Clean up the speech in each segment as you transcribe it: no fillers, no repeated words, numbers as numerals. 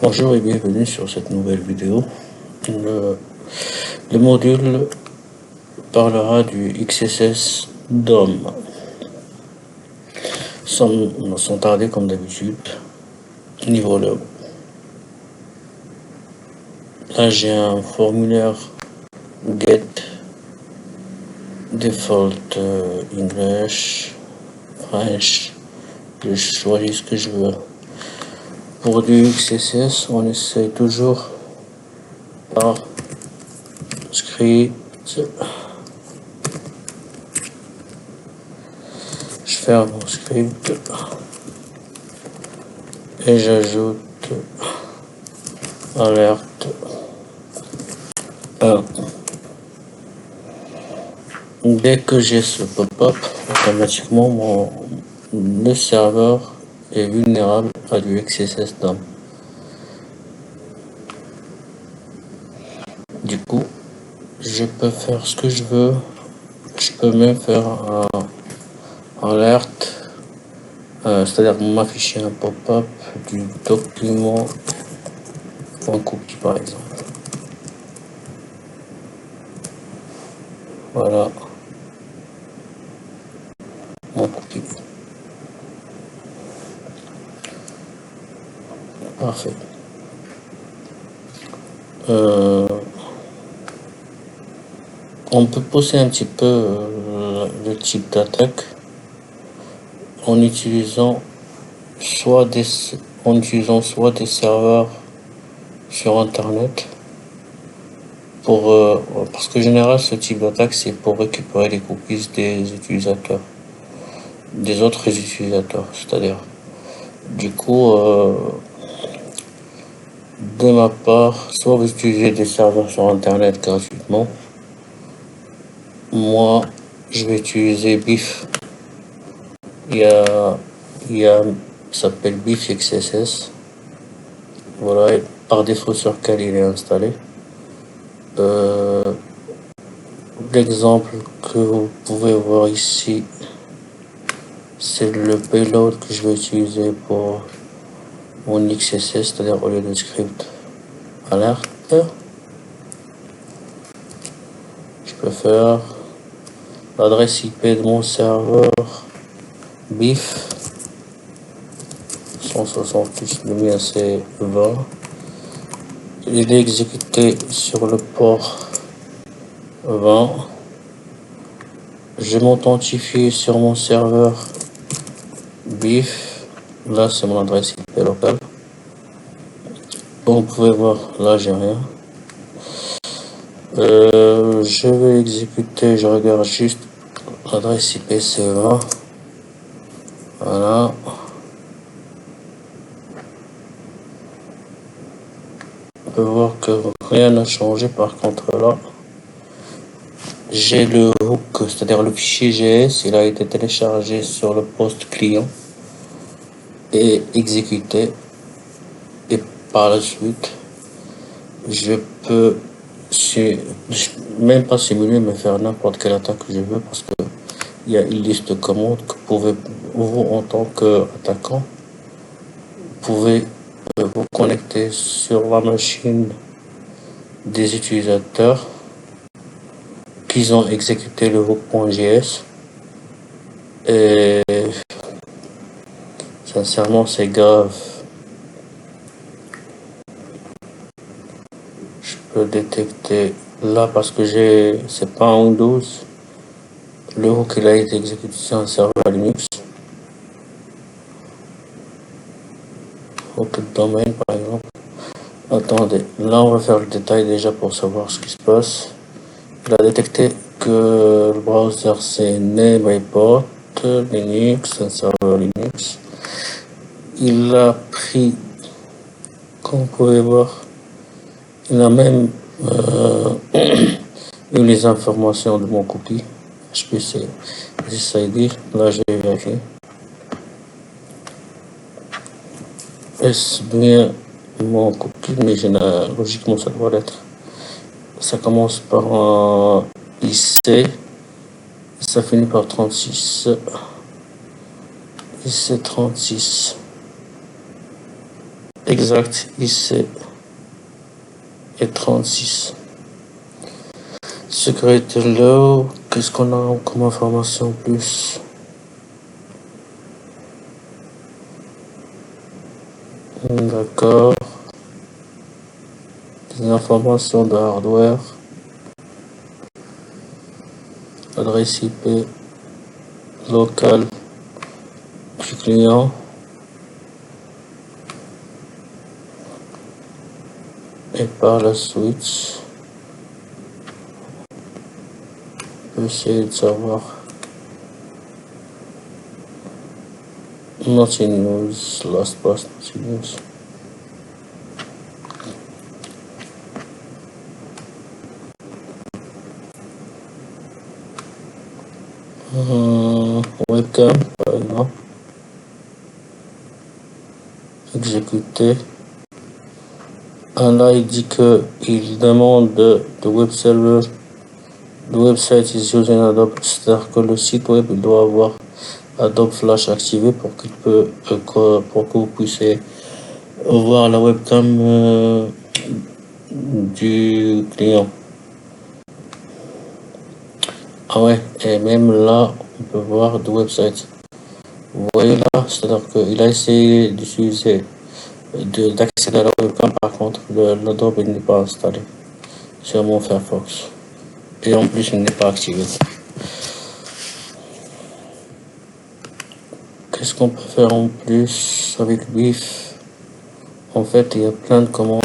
Bonjour et bienvenue sur cette nouvelle vidéo. Le module parlera du XSS DOM. Sans tarder comme d'habitude, niveau là. Là j'ai un formulaire get default English, French. Je choisis ce que je veux. Pour du XSS, on essaye toujours par script. Je ferme mon script et j'ajoute alerte 1. Dès que j'ai ce pop-up, automatiquement le serveur est vulnérable à du XSS DOM. Du coup, je peux faire ce que je veux. Je peux même faire un alerte, c'est-à-dire m'afficher un pop-up du document en cookie par exemple. Voilà mon cookie. Parfait. On peut pousser un petit peu le type d'attaque en utilisant soit des serveurs sur internet parce que en général ce type d'attaque c'est pour récupérer les cookies des utilisateurs, des autres utilisateurs, c'est-à-dire du coup de ma part, soit vous utilisez des serveurs sur internet gratuitement. Moi je vais utiliser BIF. Ça s'appelle BIF XSS. Voilà, et par défaut sur lequel il est installé. L'exemple que vous pouvez voir ici, c'est le payload que je vais utiliser pour mon XSS, c'est-à-dire au lieu de script alerte. Je peux faire l'adresse IP de mon serveur BIF 168, le mien c'est 20. Il est exécuté sur le port 20. Je m'authentifie sur mon serveur BIF. Là c'est mon adresse IP locale. Comme vous pouvez voir, là j'ai rien. Je vais exécuter, je regarde juste l'adresse IP C20. Voilà. On peut voir que rien n'a changé. Par contre là, j'ai le hook, c'est-à-dire le fichier GS, il a été téléchargé sur le poste client et exécuté. Et par la suite, je peux même pas simuler, mais faire n'importe quelle attaque que je veux, parce que il y a une liste de commandes que vous en tant qu'attaquant, pouvez vous connecter sur la machine des utilisateurs qui ont exécuté le hook.js. Et sincèrement c'est grave. Je peux détecter là parce que c'est pas un Windows. Le hook il a été exécuté sur un serveur Linux. Hook de domaine par exemple. Attendez, là on va faire le détail déjà pour savoir ce qui se passe. Il a détecté que le browser c'est NeMyPort Linux, un serveur Linux. Il a pris, comme vous pouvez voir, il a même eu les informations de mon cookie HPC SSID. Là j'ai vérifié. Est-ce bien mon cookie? Mais logiquement ça doit l'être. Ça commence par un IC, ça finit par 36. IC 36. exact ici et 36. Security Law, qu'est-ce qu'on a comme information en plus? D'accord. Des informations de hardware. Adresse IP locale du client. Et par la suite, on peut essayer de savoir. Nothing news, last post, nothing news. Webcam, par exemple. Exécuter. Là, il dit que il demande de web server. Le website is using Adobe, c'est-à-dire que le site web il doit avoir Adobe Flash activé pour pour que vous puissiez voir la webcam du client. Ah ouais, et même là, on peut voir le website. Vous voyez là, c'est-à-dire qu'il a essayé d'utiliser, d'accéder à la webcam, par contre, l'Adobe n'est pas installé sur mon Firefox. Et en plus, il n'est pas activé. Qu'est-ce qu'on peut faire en plus avec BIF? En fait, il y a plein de commandes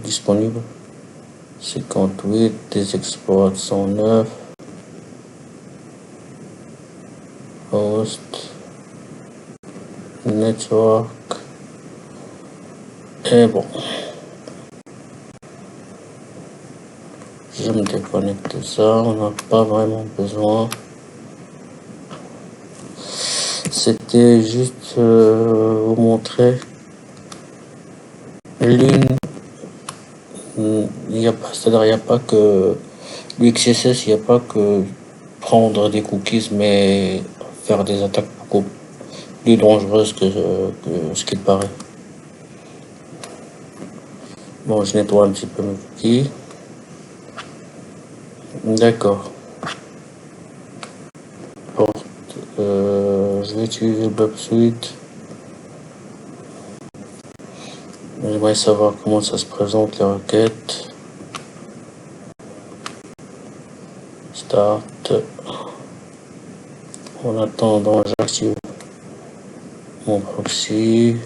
disponibles. 58, des exploits 109, host, network. Et bon, je me déconnecte de ça, on n'a pas vraiment besoin. C'était juste vous montrer l'une. Il n'y a pas, c'est-à-dire il n'y a pas que l'XSS, il n'y a pas que prendre des cookies, mais faire des attaques beaucoup plus dangereuses que ce qu'il paraît. Bon, je nettoie un petit peu mes cookies. D'accord. Je vais utiliser le Blob Suite. J'aimerais savoir comment ça se présente les requêtes. Start. En attendant, j'active mon proxy.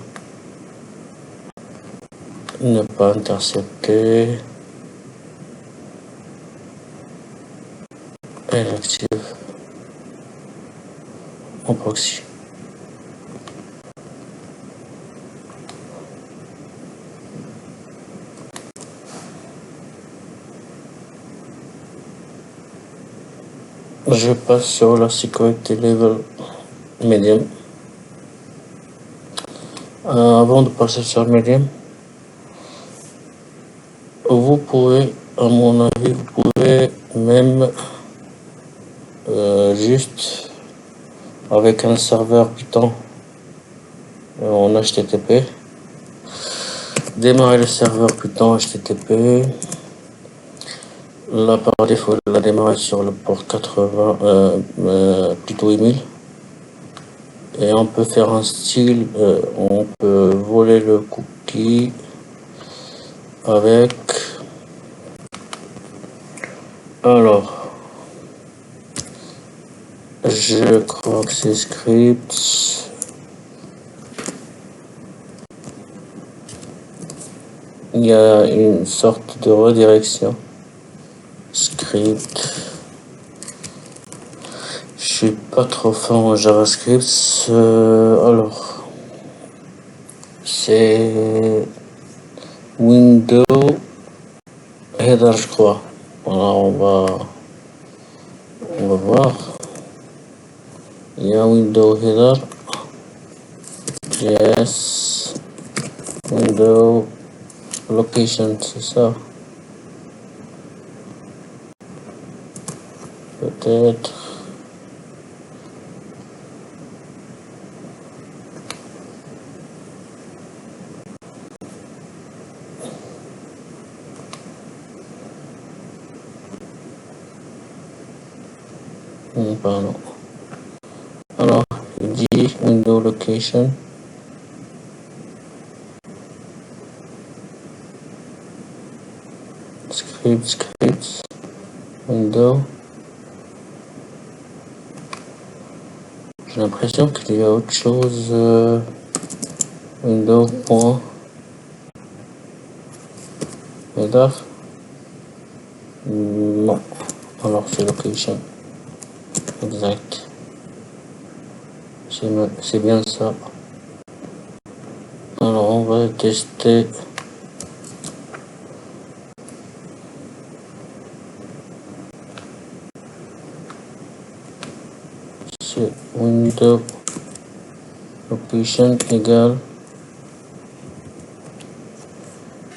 Ne pas intercepter. Et j'active mon proxy. Je passe sur la Security Level Medium. Avant de passer sur Medium, vous pouvez, à mon avis, vous pouvez même juste avec un serveur Python en HTTP, démarrer le serveur Python HTTP. Là, par défaut, la démarrer sur le port 80, plutôt 8000. Et on peut faire un style, on peut voler le cookie avec. Alors, je crois que c'est script. Il y a une sorte de redirection. Script. Je suis pas trop fort en JavaScript. Alors, c'est Windows Header, je crois. Voilà, on va voir. Il y a Windows Header. Yes. Windows Location, c'est ça. Peut-être. Pardon. Alors, il dit window location. Scripts, window. J'ai l'impression qu'il y a autre chose. Window. Header. Non. Alors c'est location. Exact. C'est bien ça. Alors on va tester. C'est window location égale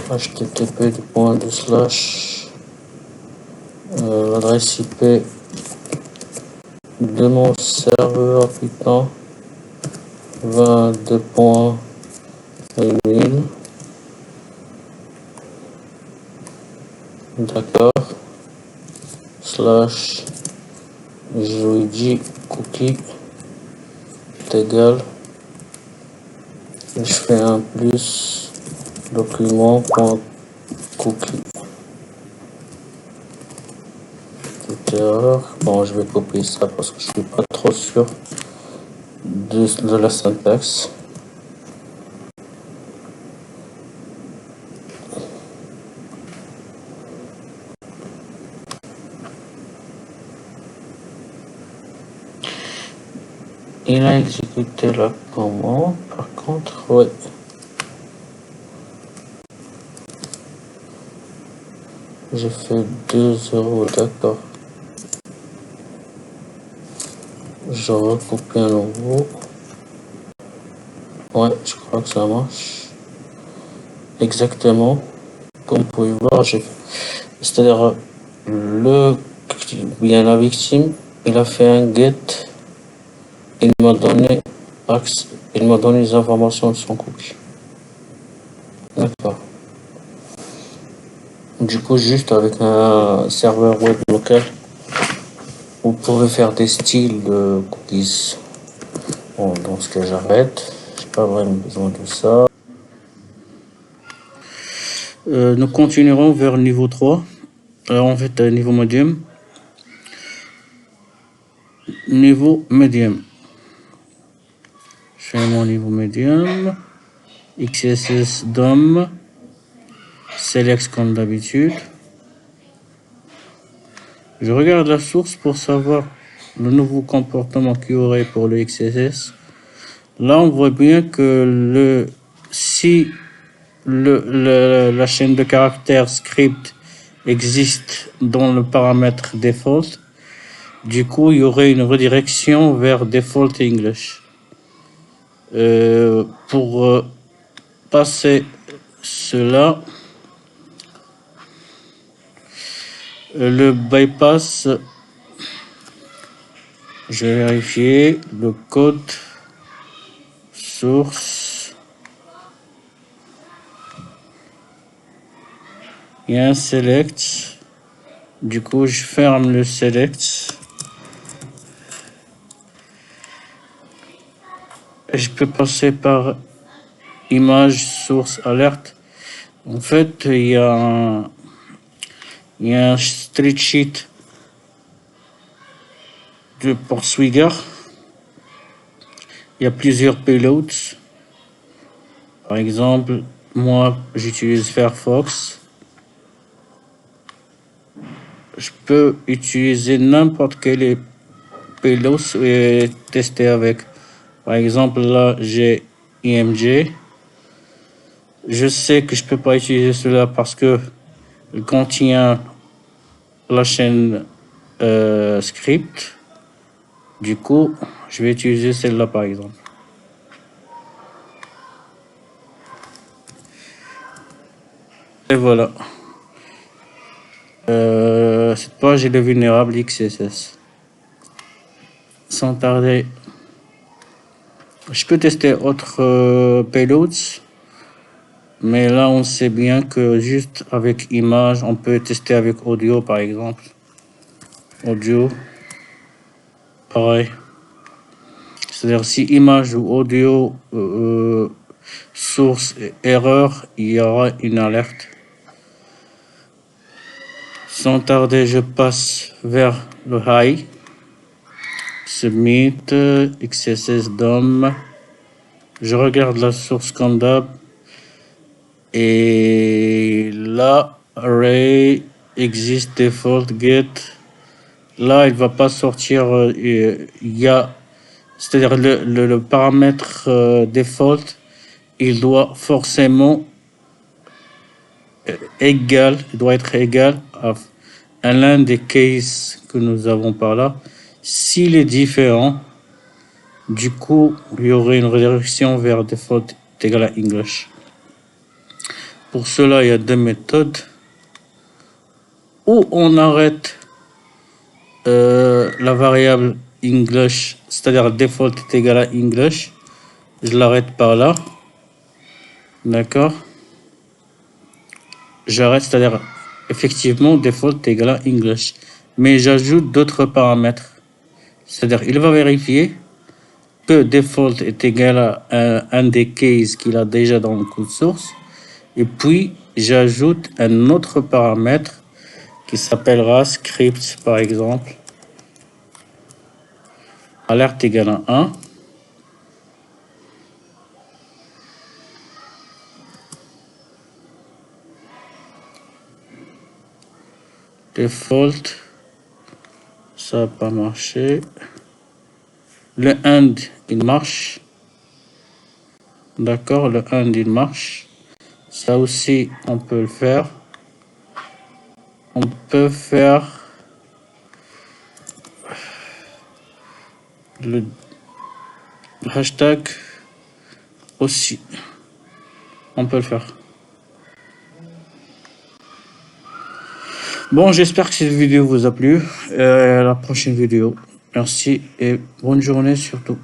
http l'adresse IP de mon serveur Python 22.1000. D'accord. Slash Luigi cookie est égal. Je fais un plus document.cookie. Toute erreur. Bon, je vais copier ça parce que je suis pas trop sûr de la syntaxe. Il a exécuté la commande, par contre, ouais. J'ai fait 2 euros, d'accord. Je recopie à nouveau. Ouais, je crois que ça marche. Exactement. Comme vous pouvez voir, c'est-à-dire la victime, il a fait un get. Il m'a donné les informations de son cookie. D'accord. Du coup, juste avec un serveur web local, vous pouvez faire des styles de cookies. Bon, dans ce cas, j'arrête. J'ai pas vraiment besoin de ça. Nous continuerons vers niveau 3. Alors, en fait, niveau médium. Niveau médium. Je fais mon niveau médium. XSS DOM. Select comme d'habitude. Je regarde la source pour savoir le nouveau comportement qu'il y aurait pour le XSS. Là, on voit bien que si la chaîne de caractères script existe dans le paramètre default, du coup, il y aurait une redirection vers default English. Pour passer cela, le bypass, je vais vérifier le code source. Il y a un select. Du coup, je ferme le select. Je peux passer par image source alerte. En fait, il y a un street sheet pour Swigger. Il y a plusieurs payloads. Par exemple, moi, j'utilise Firefox. Je peux utiliser n'importe quel payload et tester avec. Par exemple, là, j'ai IMG. Je sais que je peux pas utiliser cela parce que il contient la chaîne script. Du coup, je vais utiliser celle-là, par exemple. Et voilà. Cette page est le vulnérable XSS. Sans tarder, je peux tester autres payloads, mais là on sait bien que juste avec image, on peut tester avec audio par exemple. Audio. pareil. C'est-à-dire si image ou audio source erreur, il y aura une alerte. Sans tarder, je passe vers le high. Submit, XSS DOM. Je regarde la source comme d'hab. Et là, array exist default get. Là, il va pas sortir. Il y a, c'est-à-dire le paramètre default, il doit forcément il doit être égal à l'un des cases que nous avons par là. S'il est différent, du coup, il y aurait une redirection vers default égal à English. Pour cela, il y a deux méthodes. Ou on arrête la variable English, c'est-à-dire default est égal à English. Je l'arrête par là. D'accord. J'arrête, c'est-à-dire effectivement default est égal à English. Mais j'ajoute d'autres paramètres. C'est-à-dire il va vérifier que default est égal à un des cases qu'il a déjà dans le code source. Et puis, j'ajoute un autre paramètre qui s'appellera script, par exemple. Alerte égale à 1. Default, ça n'a pas marché. Le end, il marche. D'accord, le end, il marche. Ça aussi, on peut le faire. On peut faire le hashtag aussi. On peut le faire. Bon, j'espère que cette vidéo vous a plu. À la prochaine vidéo. Merci et bonne journée surtout.